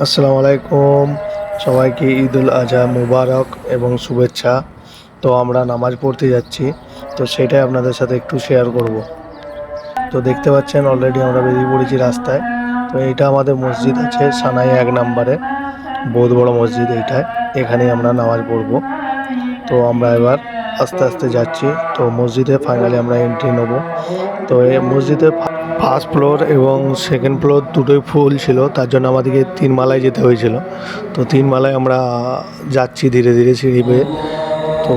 আসসালামু আলাইকুম। সবাইকে ঈদুল আজহা মুবারক এবং শুভেচ্ছা। তো আমরা নামাজ পড়তে যাচ্ছি, তো সেটাই আপনাদের সাথে একটু শেয়ার করব। তো দেখতে পাচ্ছেন অলরেডি আমরা বেরিয়ে পড়েছি রাস্তায়। তো এইটা আমাদের মসজিদ আছে সানাই ১ নম্বরে, বহুত বড় মসজিদ এইটায়। এখানেই আমরা নামাজ পড়ব। তো আমরা এবার আস্তে আস্তে যাচ্ছি। তো মসজিদে ফাইনালি আমরা এন্ট্রি নেব। তো এই মসজিদে ফার্স্ট ফ্লোর এবং সেকেন্ড ফ্লোর দুটোই ফুল ছিল, তার জন্য আমাদেরকে ৩ মালায় যেতে হয়েছিল। তো ৩ মালায় আমরা যাচ্ছি ধীরে ধীরে সিঁড়ি বেয়ে। তো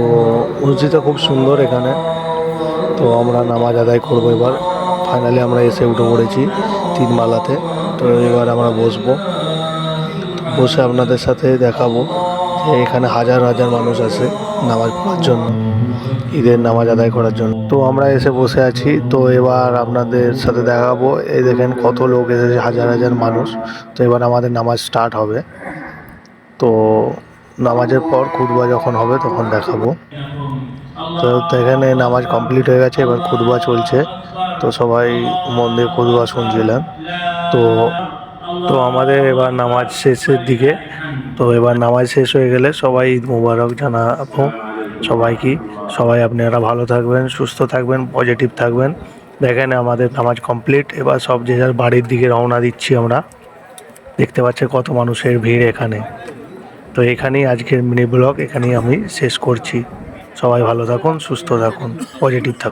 মসজিদটা খুব সুন্দর এখানে। তো আমরা নামাজ আদায় করবো এবার। ফাইনালি আমরা এসে উঠে পড়েছি ৩ মালাতে। তো এবার আমরা বসবো, বসে আপনাদের সাথে দেখাবো যে এখানে হাজার হাজার মানুষ আসে নামাজ পড়ার জন্য, ঈদের নামাজ আদায় করার জন্য। তো আমরা এসে বসে আছি। তো এবার আপনাদের সাথে দেখাবো, এই দেখেন কত লোক এসেছে, হাজার হাজার মানুষ। তো এবার আমাদের নামাজ স্টার্ট হবে। তো নামাজের পর খুতবা যখন হবে তখন দেখাবো। তো এখানে নামাজ কমপ্লিট হয়ে গেছে, এবার খুতবা চলছে। তো সবাই মন দিয়ে খুতবা শুনছিলেন। তো তো আমাদের এবার নামাজ শেষের দিকে। তো এবার নামাজ শেষ হয়ে গেলে সবাই ঈদ মুবারক জানাবো সবাইকে। সবাই আপনারা ভালো থাকবেন, সুস্থ থাকবেন, পজিটিভ থাকবেন। দেখেন আমাদের নামাজ কমপ্লিট, এবার সব যে যার বাড়ির দিকে রওনা দিচ্ছি আমরা। দেখতে পাচ্ছেন কত মানুষের ভিড় এখানে। তো এখানেই আজকের মিনি ব্লগ এখানেই আমি শেষ করছি। সবাই ভালো থাকুন, সুস্থ থাকুন, পজিটিভ থাকুন।